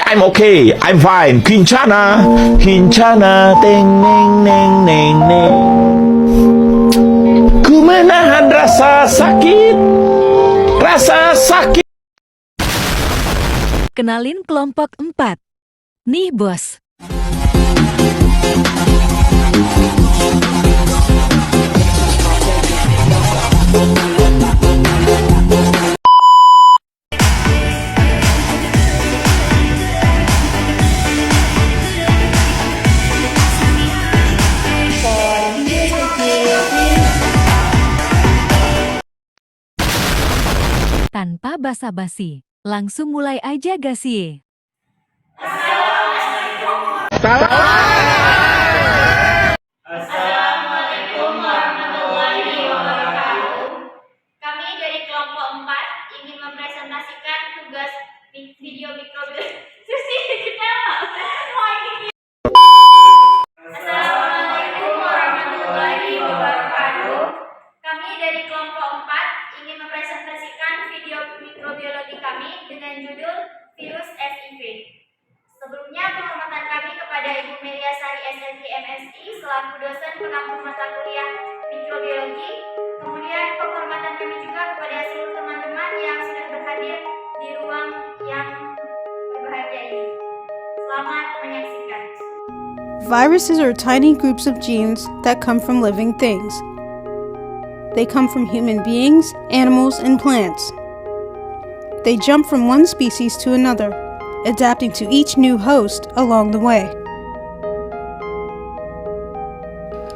I'm okay, I'm fine. Kincana, Kincana, teng neng neng neng neng. Ku menahan rasa sakit, rasa sakit. Kenalin kelompok 4. Nih bos. Tanpa basa-basi, langsung mulai aja gasi. Assalamualaikum warahmatullahi wabarakatuh. Kami dari kelompok 4 ingin mempresentasikan tugas video mikrobiologi. Assalamualaikum warahmatullahi wabarakatuh. Kami dari kelompok 4 ingin mempresentasikan video mikrobiologi kami dengan judul virus HIV. Sebelumnya, penghormatan kami kepada Ibu Melia Sari SLG MSI selaku dosen pengampu mata kuliah mikrobiologi. Kemudian penghormatan kami juga kepada seluruh teman-teman yang sudah berhadir di ruang yang berbahagia ini. Selamat menyaksikan. Viruses are tiny groups of genes that come from living things. They come from human beings, animals, and plants. They jump from one species to another, adapting to each new host along the way.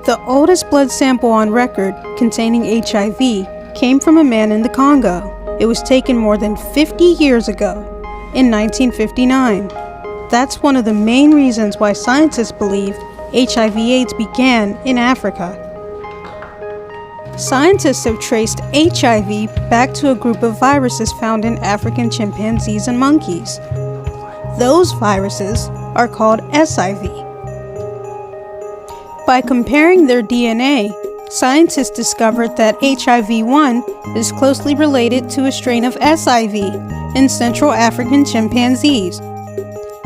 The oldest blood sample on record containing HIV came from a man in the Congo. It was taken more than 50 years ago, in 1959. That's one of the main reasons why scientists believe HIV/AIDS began in Africa. Scientists have traced HIV back to a group of viruses found in African chimpanzees and monkeys. Those viruses are called SIV. By comparing their DNA, scientists discovered that HIV-1 is closely related to a strain of SIV in Central African chimpanzees,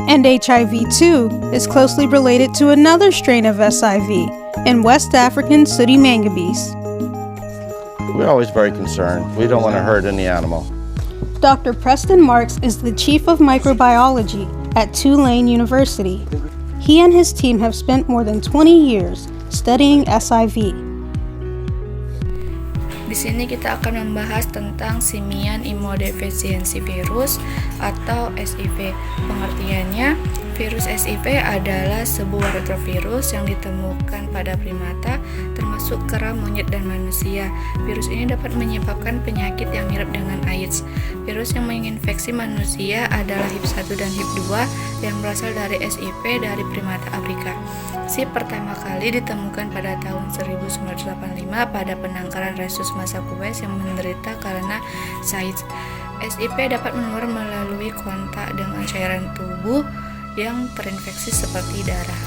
and HIV-2 is closely related to another strain of SIV in West African sooty mangabeys. We're always very concerned. We don't want to hurt any animal. Dr. Preston Marks is the Chief of Microbiology at Tulane University. He and his team have spent more than 20 years studying SIV. Di sini kita akan membahas tentang simian immunodefisiency virus atau SIV. Pengertiannya, virus SIV adalah sebuah retrovirus yang ditemukan pada primata, termasuk kera, monyet, dan manusia. Virus ini dapat menyebabkan penyakit yang mirip dengan AIDS. Virus yang menginfeksi manusia adalah HIV1 dan HIV2 yang berasal dari SIV dari primata Afrika. SIV pertama kali ditemukan pada tahun 1985 pada penangkaran rhesus macaques yang menderita karena SARS. SIV dapat menular melalui kontak dengan cairan tubuh yang terinfeksi seperti darah.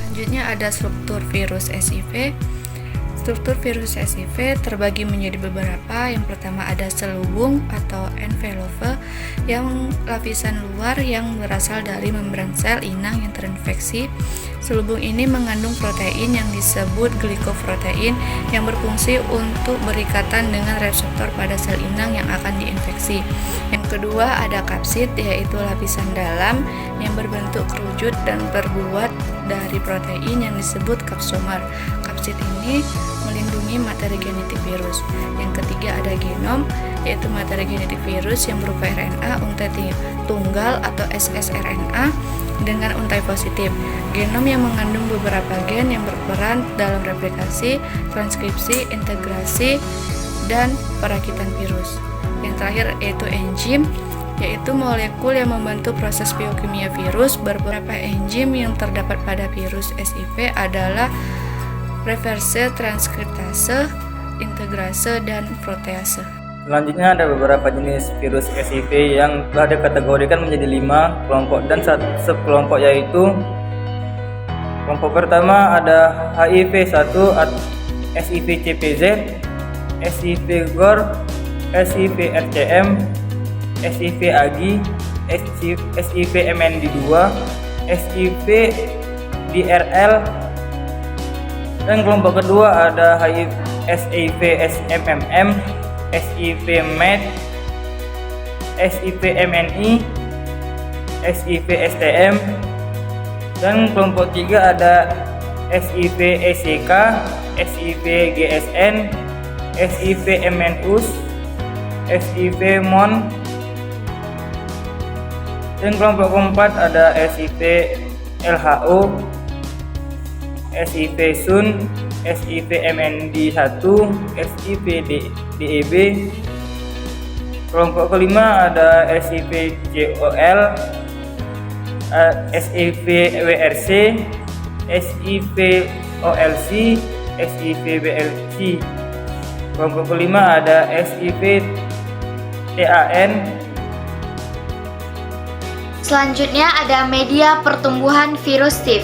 Selanjutnya ada struktur virus SIV. Struktur virus SIV terbagi menjadi beberapa. Yang pertama ada selubung atau envelope, yang lapisan luar yang berasal dari membran sel inang yang terinfeksi. Selubung ini mengandung protein yang disebut glikoprotein yang berfungsi untuk berikatan dengan reseptor pada sel inang yang akan diinfeksi. Yang kedua ada kapsid, yaitu lapisan dalam yang berbentuk kerucut dan terbuat dari protein yang disebut kapsomer. Kapsid ini melindungi materi genetik virus. Yang ketiga ada genom, yaitu materi genetik virus yang berupa RNA untai tunggal atau ssRNA dengan untai positif. Genom yang mengandung beberapa gen yang berperan dalam replikasi, transkripsi, integrasi, dan perakitan virus. Yang terakhir yaitu enzim, yaitu molekul yang membantu proses biokimia virus. Beberapa enzim yang terdapat pada virus SIV adalah reverse transkriptase, integrase, dan protease. Selanjutnya ada beberapa jenis virus SIV yang telah dikategorikan menjadi 5 kelompok dan subkelompok, yaitu kelompok pertama ada HIV1, SIV CPZ, SIV GOR, SIV RCM, SIV AGI, SIV-MND2, SIV-DRL, dan kelompok kedua ada SIV-SMMM, SIV-MED, SIV-MNI, SIV-STM, dan kelompok tiga ada SIV-ECK, SIV-GSN, SIV-MNUS, SIV-MON, dan kelompok keempat ada SIV-LHO, SIV-SUN, SIV-MND1, SIV-DEB. Kelompok kelima ada SIV-JOL, SIV-WRC, SIV-OLC, SIV-BLC. Kelompok kelima ada SIV-TAN. Selanjutnya ada media pertumbuhan virus Staph.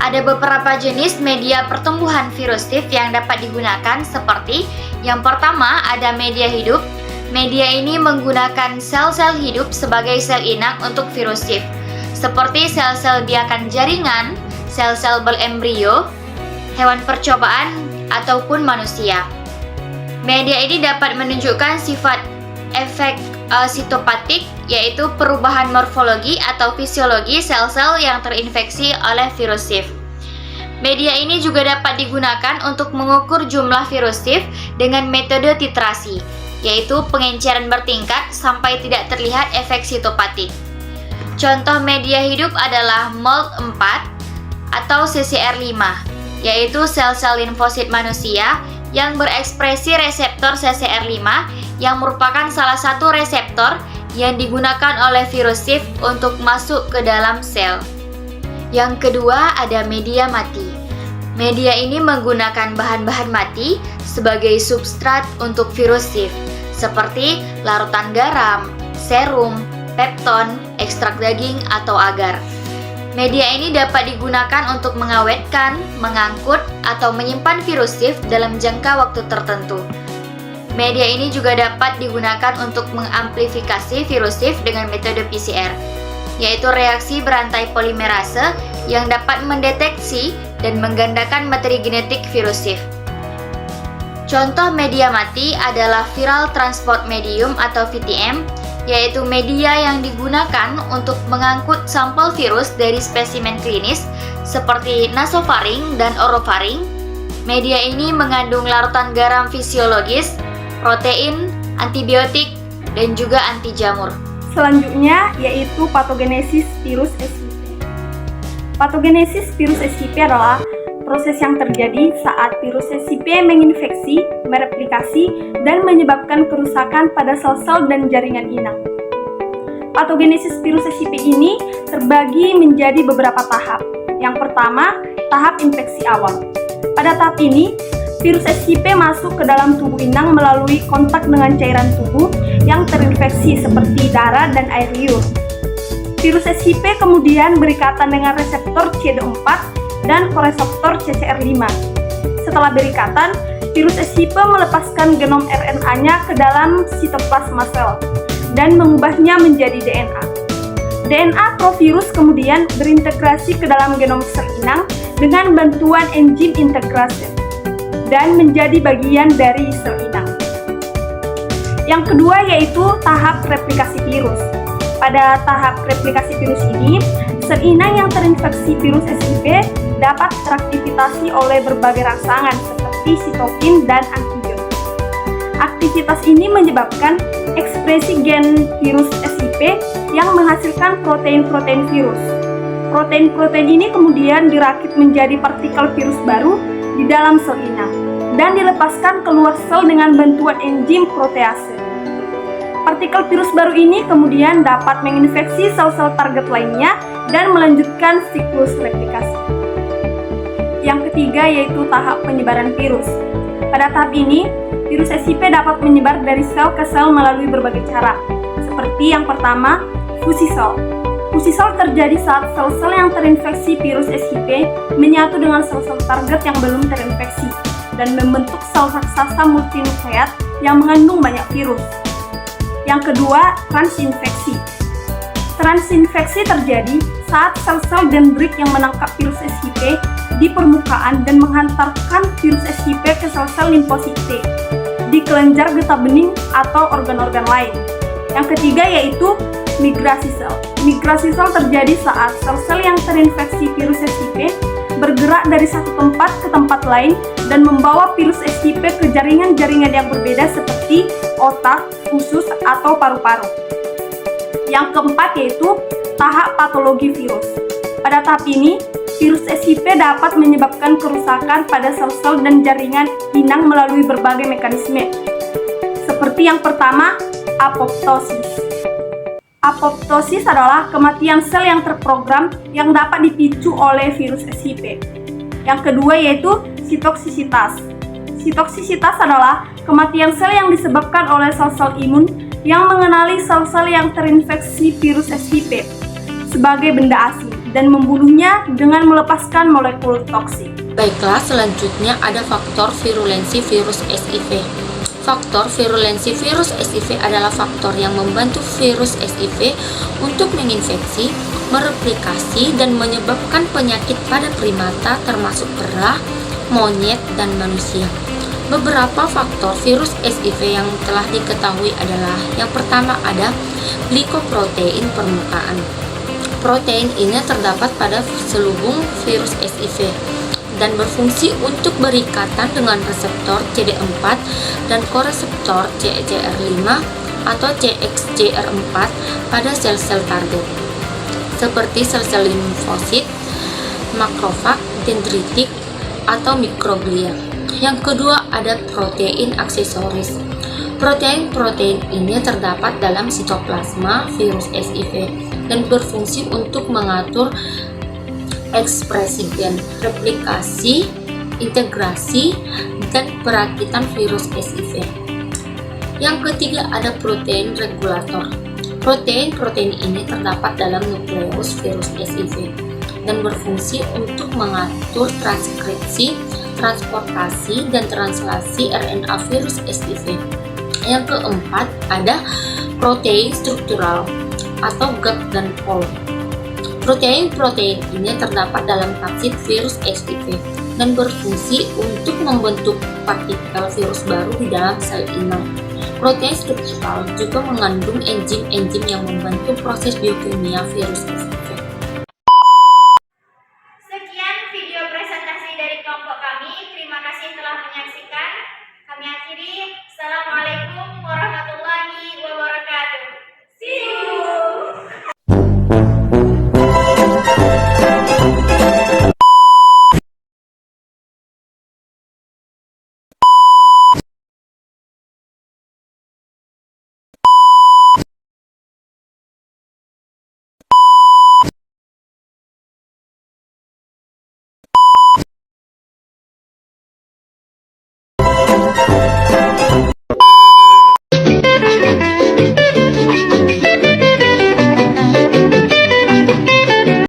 Ada beberapa jenis media pertumbuhan virus Staph yang dapat digunakan seperti yang pertama ada media hidup. Media ini menggunakan sel-sel hidup sebagai sel inang untuk virus Staph, seperti sel-sel biakan jaringan, sel-sel berembrio, hewan percobaan, ataupun manusia. Media ini dapat menunjukkan sifat efek sitopatik, yaitu perubahan morfologi atau fisiologi sel-sel yang terinfeksi oleh virus Staph. Media ini juga dapat digunakan untuk mengukur jumlah virus Staph dengan metode titrasi, yaitu pengenceran bertingkat sampai tidak terlihat efek sitopatik. Contoh media hidup adalah MOLD4 atau CCR5, yaitu sel-sel limfosit manusia yang berekspresi reseptor CCR5 yang merupakan salah satu reseptor yang digunakan oleh virus Staph untuk masuk ke dalam sel. Yang kedua ada media mati. Media ini menggunakan bahan-bahan mati sebagai substrat untuk virus Staph, seperti larutan garam, serum, pepton, ekstrak daging, atau agar. Media ini dapat digunakan untuk mengawetkan, mengangkut, atau menyimpan virus Staph dalam jangka waktu tertentu. Media ini juga dapat digunakan untuk mengamplifikasi virus Staph dengan metode PCR, yaitu reaksi berantai polimerase yang dapat mendeteksi dan menggandakan materi genetik virus Staph. Contoh media mati adalah viral transport medium atau VTM, yaitu media yang digunakan untuk mengangkut sampel virus dari spesimen klinis seperti nasofaring dan orofaring. Media ini mengandung larutan garam fisiologis, protein, antibiotik, dan juga anti jamur. Selanjutnya yaitu patogenesis virus SIV. Patogenesis virus SIV adalah proses yang terjadi saat virus SIV menginfeksi, mereplikasi, dan menyebabkan kerusakan pada sel-sel dan jaringan inang. Patogenesis virus SIV ini terbagi menjadi beberapa tahap. Yang pertama, tahap infeksi awal. Pada tahap ini, virus SIV masuk ke dalam tubuh inang melalui kontak dengan cairan tubuh yang terinfeksi seperti darah dan air liur. Virus SIV kemudian berikatan dengan reseptor CD4 dan koreseptor CCR5. Setelah berikatan, virus SIV melepaskan genom RNA-nya ke dalam sitoplasma sel dan mengubahnya menjadi DNA. DNA provirus kemudian berintegrasi ke dalam genom sel inang dengan bantuan enzim integrase dan menjadi bagian dari sel inang. Yang kedua yaitu tahap replikasi virus. Pada tahap replikasi virus ini, sel inang yang terinfeksi virus SIV dapat teraktivitasi oleh berbagai rangsangan seperti sitokin dan antigen. Aktivitas ini menyebabkan ekspresi gen virus SIV yang menghasilkan protein-protein virus. Protein-protein ini kemudian dirakit menjadi partikel virus baru di dalam sel inang dan dilepaskan keluar sel dengan bantuan enzim protease. Partikel virus baru ini kemudian dapat menginfeksi sel-sel target lainnya dan melanjutkan siklus replikasi. Yang ketiga yaitu tahap penyebaran virus. Pada tahap ini, virus SIV dapat menyebar dari sel ke sel melalui berbagai cara, seperti yang pertama, fusi sel. Fusi sel terjadi saat sel-sel yang terinfeksi virus SIV menyatu dengan sel-sel target yang belum terinfeksi dan membentuk sel raksasa multinukleat yang mengandung banyak virus. Yang kedua, transinfeksi. Transinfeksi terjadi saat sel-sel dendrit yang menangkap virus SHIV di permukaan dan menghantarkan virus SHIV ke sel-sel limfosit T di kelenjar getah bening atau organ-organ lain. Yang ketiga yaitu migrasi sel. Migrasi sel terjadi saat sel-sel yang terinfeksi virus SHIV bergerak dari satu tempat ke tempat lain dan membawa virus SHIV ke jaringan-jaringan yang berbeda seperti otak, usus, atau paru-paru. Yang keempat yaitu tahap patologi virus. Pada tahap ini, virus SHIV dapat menyebabkan kerusakan pada sel-sel dan jaringan inang melalui berbagai mekanisme. Seperti yang pertama, apoptosis. Apoptosis adalah kematian sel yang terprogram yang dapat dipicu oleh virus SHIV. Yang kedua yaitu sitoksisitas. Sitoksisitas adalah kematian sel yang disebabkan oleh sel-sel imun yang mengenali sel-sel yang terinfeksi virus SHIV sebagai benda asing dan membunuhnya dengan melepaskan molekul toksik. Baiklah, selanjutnya ada faktor virulensi virus SHIV. Faktor virulensi virus SHIV adalah faktor yang membantu virus SHIV untuk menginfeksi, mereplikasi, dan menyebabkan penyakit pada primata termasuk kera, monyet, dan manusia. Beberapa faktor virus SHIV yang telah diketahui adalah yang pertama ada glikoprotein permukaan. Protein ini terdapat pada selubung virus SHIV dan berfungsi untuk berikatan dengan reseptor CD4 dan koreseptor CCR5 atau CXCR4 pada sel-sel target, seperti sel-sel limfosit, makrofag, dendritik, atau mikroglia. Yang kedua ada protein aksesoris. Protein-protein ini terdapat dalam sitoplasma virus SHIV dan berfungsi untuk mengatur ekspresi gen, replikasi, integrasi, dan perakitan virus SHIV. Yang ketiga ada protein regulator. Protein-protein ini terdapat dalam nukleus virus SHIV dan berfungsi untuk mengatur transkripsi, transportasi, dan translasi RNA virus SHIV. Yang keempat ada protein struktural atau GAG dan POL. Protein-protein ini terdapat dalam kapsid virus SHIV dan berfungsi untuk membentuk partikel virus baru di dalam sel inang. Protein struktural juga mengandung enzim-enzim yang membantu proses biokimia virus SHIV.